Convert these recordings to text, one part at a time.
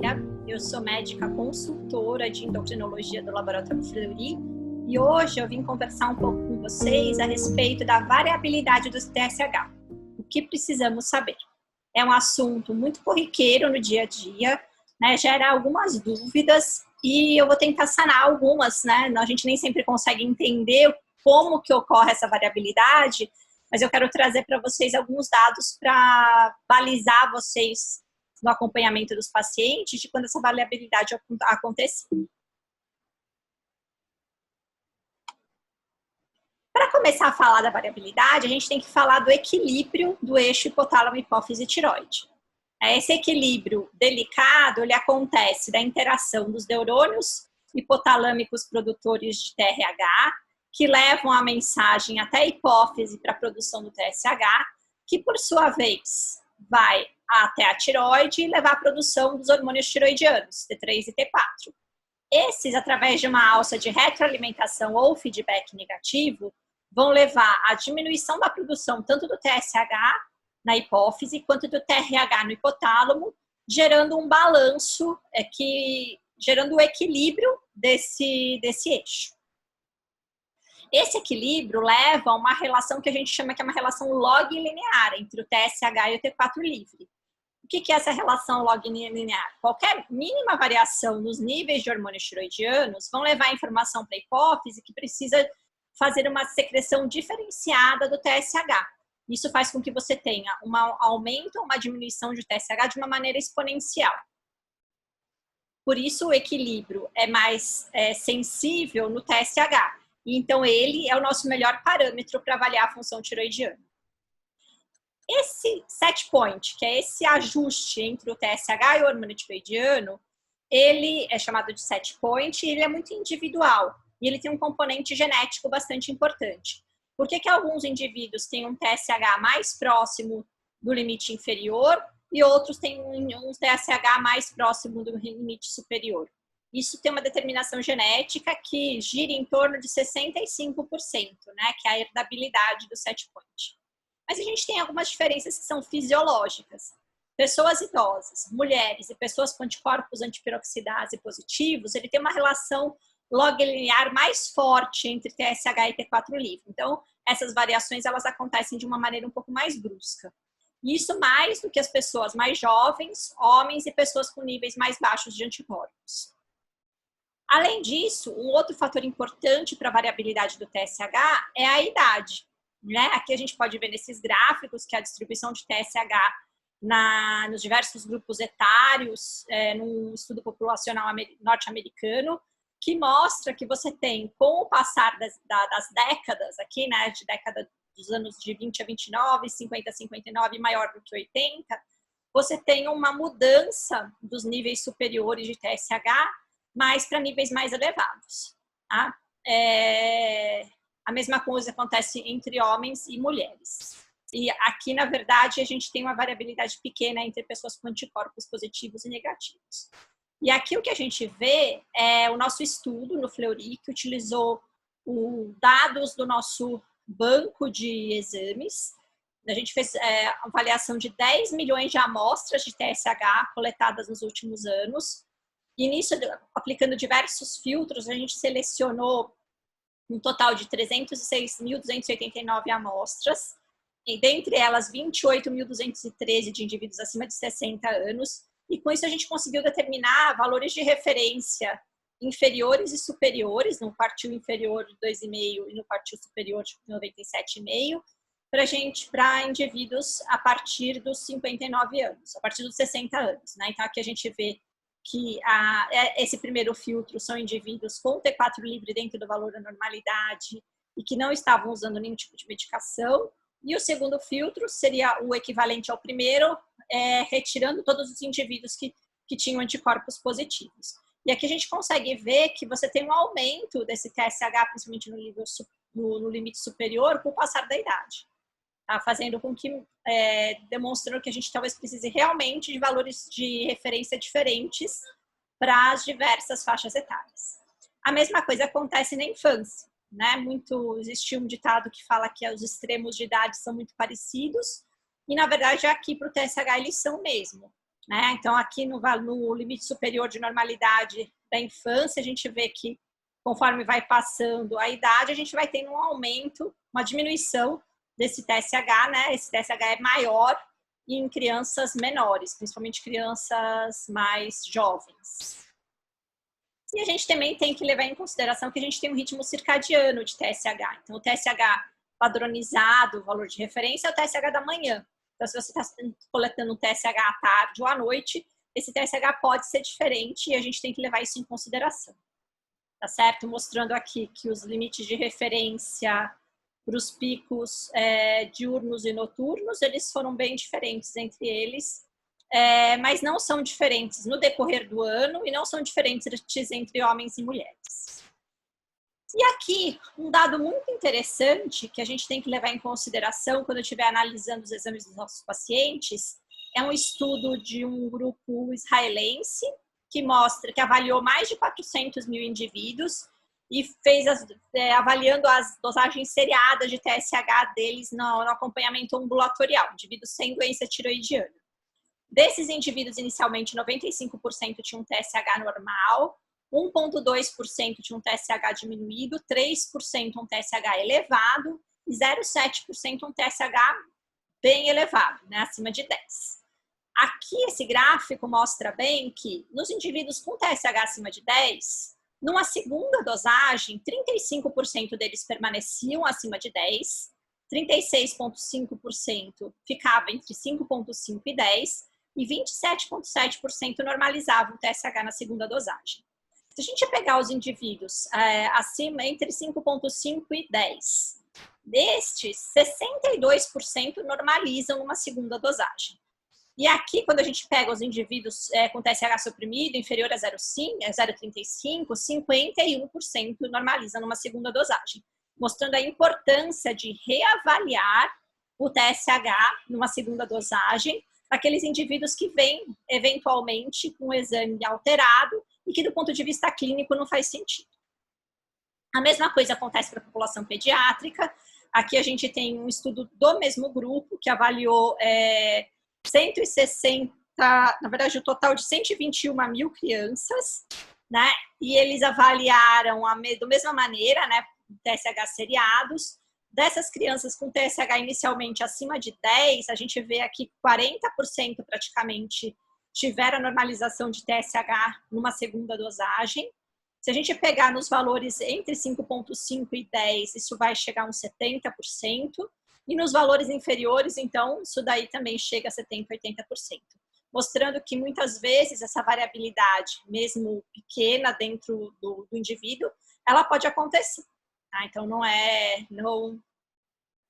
Oliveira, eu sou médica consultora de endocrinologia do Laboratório Fleury e hoje eu vim conversar um pouco com vocês a respeito da variabilidade do TSH. O que precisamos saber? É um assunto muito corriqueiro no dia a dia, né? Gera algumas dúvidas e eu vou tentar sanar algumas, né? A gente nem sempre consegue entender como que ocorre essa variabilidade, mas eu quero trazer para vocês alguns dados para balizar vocês no acompanhamento dos pacientes de quando essa variabilidade acontecer. Para começar a falar da variabilidade, a gente tem que falar do equilíbrio do eixo hipotálamo, hipófise e tireoide. Esse equilíbrio delicado, ele acontece da interação dos neurônios hipotalâmicos produtores de TRH, que levam a mensagem até a hipófise para a produção do TSH, que por sua vez vai até a tireoide e levar à produção dos hormônios tiroidianos, T3 e T4. Esses, através de uma alça de retroalimentação ou feedback negativo, vão levar à diminuição da produção tanto do TSH na hipófise quanto do TRH no hipotálamo, gerando um balanço, gerando o equilíbrio desse eixo. Esse equilíbrio leva a uma relação que a gente chama que é uma relação log linear entre o TSH e o T4 livre. O que é essa relação log linear? Qualquer mínima variação nos níveis de hormônios tiroidianos vão levar a informação para a hipófise que precisa fazer uma secreção diferenciada do TSH. Isso faz com que você tenha um aumento ou uma diminuição de TSH de uma maneira exponencial. Por isso o equilíbrio é mais sensível no TSH. Então ele é o nosso melhor parâmetro para avaliar a função tiroidiana. Esse set point, que é esse ajuste entre o TSH e o hormônio tiroidiano, ele é chamado de set point e ele é muito individual. E ele tem um componente genético bastante importante. Por que alguns indivíduos têm um TSH mais próximo do limite inferior e outros têm um TSH mais próximo do limite superior? Isso tem uma determinação genética que gira em torno de 65%, né, que é a herdabilidade do set point. Mas a gente tem algumas diferenças que são fisiológicas. Pessoas idosas, mulheres e pessoas com anticorpos antiperoxidase positivos, ele tem uma relação log linear mais forte entre TSH e T4 livre. Então, essas variações elas acontecem de uma maneira um pouco mais brusca. Isso mais do que as pessoas mais jovens, homens e pessoas com níveis mais baixos de anticorpos. Além disso, um outro fator importante para a variabilidade do TSH é a idade. Né? Aqui a gente pode ver nesses gráficos que a distribuição de TSH nos diversos grupos etários, num estudo populacional norte-americano, que mostra que você tem, com o passar das décadas aqui, né, de década dos anos de 20 a 29, 50 a 59, maior do que 80, você tem uma mudança dos níveis superiores de TSH, mais para níveis mais elevados. Tá? A mesma coisa acontece entre homens e mulheres. E aqui, na verdade, a gente tem uma variabilidade pequena entre pessoas com anticorpos positivos e negativos. E aqui o que a gente vê é o nosso estudo no Fleury, que utilizou os dados do nosso banco de exames. A gente fez avaliação de 10 milhões de amostras de TSH coletadas nos últimos anos. E nisso, aplicando diversos filtros, a gente selecionou um total de 306.289 amostras, e dentre elas 28.213 de indivíduos acima de 60 anos, e com isso a gente conseguiu determinar valores de referência inferiores e superiores, no quartil inferior de 2,5 e no quartil superior de 97,5, para indivíduos a partir dos 59 anos, a partir dos 60 anos. Né? Então aqui a gente vê que esse primeiro filtro são indivíduos com T4 livre dentro do valor da normalidade e que não estavam usando nenhum tipo de medicação. E o segundo filtro seria o equivalente ao primeiro, retirando todos os indivíduos que tinham anticorpos positivos. E aqui a gente consegue ver que você tem um aumento desse TSH, principalmente no limite superior, com o passar da idade. Tá? Fazendo com que, demonstrando que a gente talvez precise realmente de valores de referência diferentes para as diversas faixas etárias. A mesma coisa acontece na infância. Né? Existe um ditado que fala que os extremos de idade são muito parecidos, e na verdade aqui para o TSH eles são mesmo. né? Então, aqui no limite superior de normalidade da infância, a gente vê que conforme vai passando a idade, a gente vai tendo um aumento, uma diminuição desse TSH, né? Esse TSH é maior em crianças menores, principalmente crianças mais jovens. E a gente também tem que levar em consideração que a gente tem um ritmo circadiano de TSH. Então, o TSH padronizado, o valor de referência, é o TSH da manhã. Então, se você está coletando um TSH à tarde ou à noite, esse TSH pode ser diferente e a gente tem que levar isso em consideração. Tá certo? Mostrando aqui que os limites de referência para os picos diurnos e noturnos, eles foram bem diferentes entre eles, mas não são diferentes no decorrer do ano e não são diferentes entre homens e mulheres. E aqui, um dado muito interessante que a gente tem que levar em consideração quando estiver analisando os exames dos nossos pacientes, é um estudo de um grupo israelense que avaliou mais de 400 mil indivíduos e fez avaliando as dosagens seriadas de TSH deles no acompanhamento ambulatorial, indivíduos sem doença tiroidiana. Desses indivíduos, inicialmente, 95% tinham um TSH normal, 1,2% tinha um TSH diminuído, 3% um TSH elevado e 0,7% um TSH bem elevado, né, acima de 10. Aqui, esse gráfico mostra bem que nos indivíduos com TSH acima de 10, numa segunda dosagem, 35% deles permaneciam acima de 10, 36,5% ficava entre 5,5 e 10 e 27,7% normalizava o TSH na segunda dosagem. Se a gente pegar os indivíduos acima entre 5,5 e 10, destes, 62% normalizam numa segunda dosagem. E aqui, quando a gente pega os indivíduos com TSH suprimido, inferior a 0,35, 51% normalizam numa segunda dosagem, mostrando a importância de reavaliar o TSH numa segunda dosagem, aqueles indivíduos que vêm, eventualmente, com o exame alterado e que, do ponto de vista clínico, não faz sentido. A mesma coisa acontece para a população pediátrica. Aqui a gente tem um estudo do mesmo grupo, que avaliou 160, na verdade, o total de 121 mil crianças, né? E eles avaliaram da mesma maneira, né? TSH seriados. Dessas crianças com TSH inicialmente acima de 10, a gente vê aqui 40% praticamente tiveram a normalização de TSH numa segunda dosagem. Se a gente pegar nos valores entre 5,5 e 10, isso vai chegar a uns 70%. E nos valores inferiores, então, isso daí também chega a 70%, 80%. Mostrando que muitas vezes essa variabilidade, mesmo pequena dentro do indivíduo, ela pode acontecer. Tá? Então,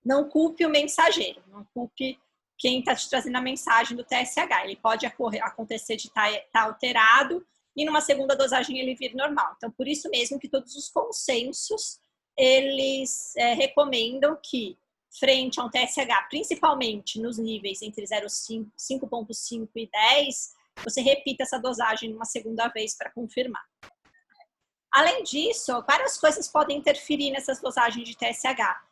não culpe o mensageiro, não culpe quem está te trazendo a mensagem do TSH. Ele pode acontecer de estar alterado e numa segunda dosagem ele vir normal. Então, por isso mesmo que todos os consensos, eles recomendam que, frente a um TSH, principalmente nos níveis entre 5,5 e 10, você repita essa dosagem uma segunda vez para confirmar. Além disso, várias coisas podem interferir nessas dosagens de TSH.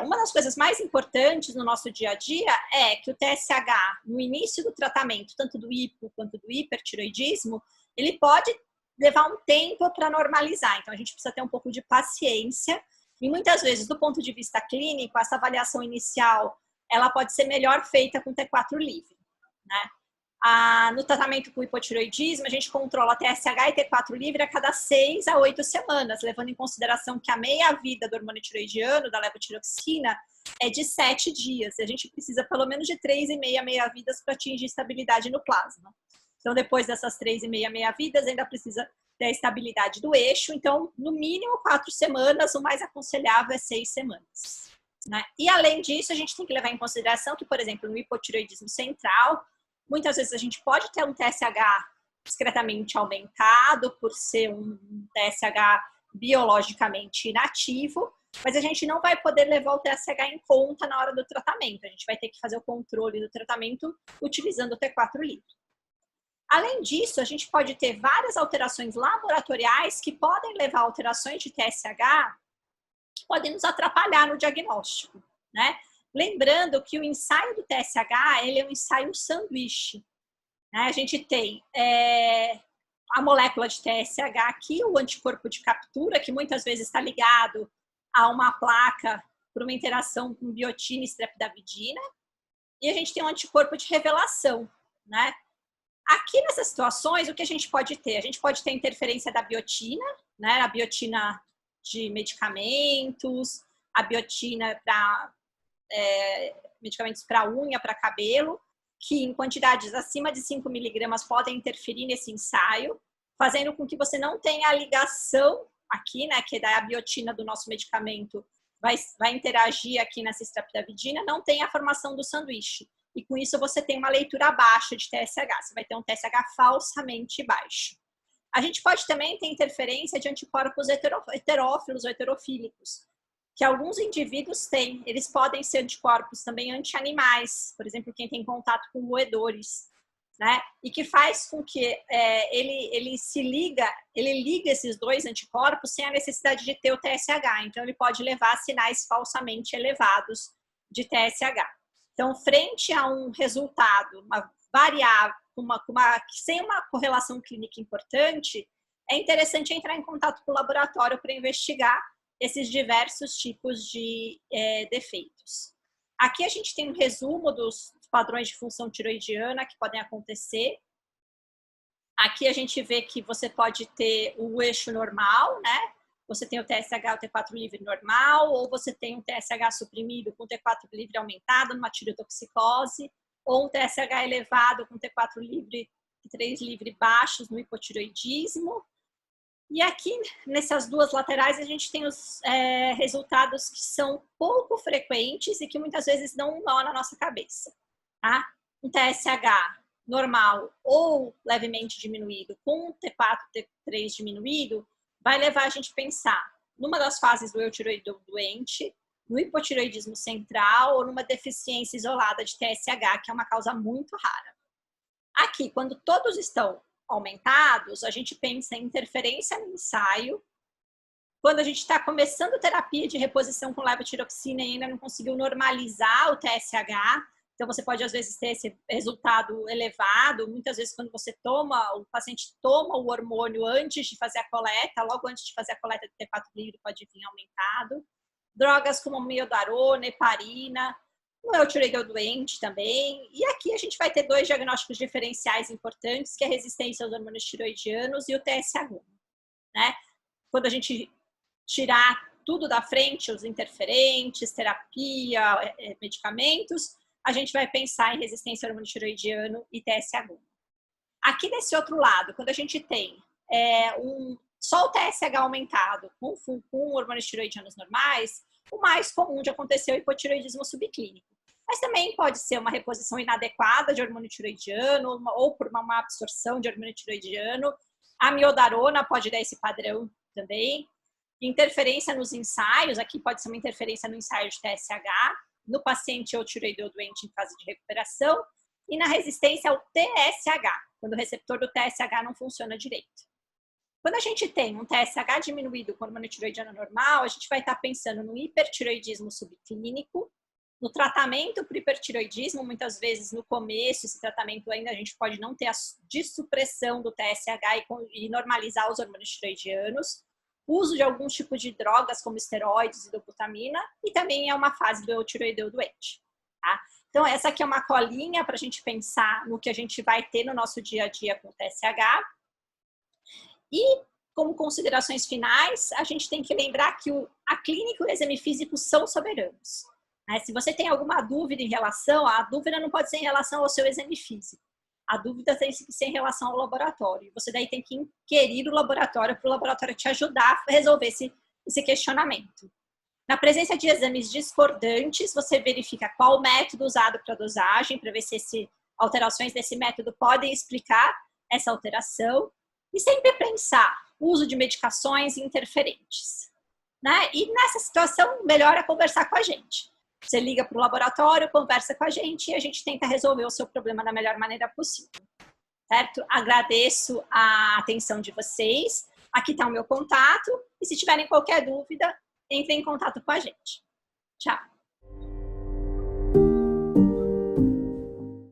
Uma das coisas mais importantes no nosso dia a dia é que o TSH, no início do tratamento, tanto do hipo quanto do hipertiroidismo, ele pode levar um tempo para normalizar. Então, a gente precisa ter um pouco de paciência. E muitas vezes, do ponto de vista clínico, essa avaliação inicial, ela pode ser melhor feita com T4 livre, né? No tratamento com hipotiroidismo, a gente controla TSH e T4 livre a cada 6 a 8 semanas, levando em consideração que a meia-vida do hormônio tiroidiano, da levotiroxina, é de 7 dias. E a gente precisa pelo menos de 3,5 meia-vidas para atingir estabilidade no plasma. Então, depois dessas 3,5 meia-vidas, ainda precisa ter a estabilidade do eixo. Então, no mínimo 4 semanas, o mais aconselhável é 6 semanas. Né? E, além disso, a gente tem que levar em consideração que, por exemplo, no hipotiroidismo central, muitas vezes a gente pode ter um TSH discretamente aumentado por ser um TSH biologicamente inativo, mas a gente não vai poder levar o TSH em conta na hora do tratamento. A gente vai ter que fazer o controle do tratamento utilizando o T4 livre. Além disso, a gente pode ter várias alterações laboratoriais que podem levar a alterações de TSH que podem nos atrapalhar no diagnóstico, né? Lembrando que o ensaio do TSH, ele é um ensaio sanduíche. né? A gente tem a molécula de TSH aqui, o anticorpo de captura, que muitas vezes está ligado a uma placa por uma interação com biotina e streptavidina, e a gente tem um anticorpo de revelação, né? Aqui nessas situações, o que a gente pode ter? A gente pode ter interferência da biotina, né? A biotina de medicamentos, a biotina para medicamentos para unha, para cabelo, que em quantidades acima de 5 miligramas podem interferir nesse ensaio, fazendo com que você não tenha a ligação aqui, né, que é a biotina do nosso medicamento vai interagir aqui nessa streptavidina, não tem a formação do sanduíche. E com isso você tem uma leitura baixa de TSH, você vai ter um TSH falsamente baixo. A gente pode também ter interferência de anticorpos heterófilos ou heterofílicos, que alguns indivíduos têm. Eles podem ser anticorpos também anti-animais, por exemplo, quem tem contato com roedores, né? E que faz com que ele liga esses dois anticorpos sem a necessidade de ter o TSH. Então, ele pode levar a sinais falsamente elevados de TSH. Então, frente a um resultado, uma variável, sem uma correlação clínica importante, é interessante entrar em contato com o laboratório para investigar esses diversos tipos de defeitos. Aqui a gente tem um resumo dos padrões de função tiroidiana que podem acontecer. Aqui a gente vê que você pode ter o eixo normal, né? Você tem o TSH, o T4 livre normal, ou você tem um TSH suprimido com T4 livre aumentado numa tireotoxicose, ou um TSH elevado com T4 livre e 3 livre baixos no hipotiroidismo. E aqui, nessas duas laterais, a gente tem os resultados que são pouco frequentes e que muitas vezes dão um nó na nossa cabeça. Tá? Um TSH normal ou levemente diminuído com um T4, T3 diminuído, vai levar a gente a pensar numa das fases do eutiroide doente, no hipotiroidismo central ou numa deficiência isolada de TSH, que é uma causa muito rara. Aqui, quando todos estão aumentados, a gente pensa em interferência no ensaio. Quando a gente está começando terapia de reposição com levotiroxina e ainda não conseguiu normalizar o TSH, então você pode às vezes ter esse resultado elevado. Muitas vezes quando o paciente toma o hormônio antes de fazer a coleta, logo antes de fazer a coleta do T4 livre pode vir aumentado. Drogas como miodarona, heparina, no eutiroideu doente também. E aqui a gente vai ter dois diagnósticos diferenciais importantes, que é a resistência aos hormônios tiroidianos e o TSH. Né? Quando a gente tirar tudo da frente, os interferentes, terapia, medicamentos, a gente vai pensar em resistência ao hormônio tiroidiano e TSH. Aqui desse outro lado, quando a gente tem só o TSH aumentado com hormônios tiroidianos normais, o mais comum de acontecer é o hipotiroidismo subclínico. Mas também pode ser uma reposição inadequada de hormônio tiroidiano ou por uma má absorção de hormônio tiroidiano. A miodarona pode dar esse padrão também. Interferência nos ensaios, aqui pode ser uma interferência no ensaio de TSH, no paciente ou tiroideu doente em fase de recuperação, e na resistência ao TSH, quando o receptor do TSH não funciona direito. Quando a gente tem um TSH diminuído com hormônio tiroidiano normal, a gente vai estar pensando no hipertiroidismo subclínico, no tratamento para o hipertiroidismo, muitas vezes no começo, esse tratamento ainda a gente pode não ter a dessupressão do TSH e normalizar os hormônios tiroidianos, uso de alguns tipos de drogas como esteroides e dobutamina, e também é uma fase do eutiroideu doente. Tá? Então, essa aqui é uma colinha para a gente pensar no que a gente vai ter no nosso dia a dia com o TSH. E, como considerações finais, a gente tem que lembrar que a clínica e o exame físico são soberanos. Né? Se você tem alguma dúvida a dúvida não pode ser em relação ao seu exame físico. A dúvida tem que ser em relação ao laboratório. Você daí tem que inquirir o laboratório para o laboratório te ajudar a resolver esse questionamento. Na presença de exames discordantes, você verifica qual método usado para dosagem, para ver se alterações desse método podem explicar essa alteração. E sempre pensar o uso de medicações interferentes. Né? E nessa situação, melhor é conversar com a gente. Você liga para o laboratório, conversa com a gente e a gente tenta resolver o seu problema da melhor maneira possível. Certo? Agradeço a atenção de vocês. Aqui está o meu contato. E se tiverem qualquer dúvida, entrem em contato com a gente. Tchau.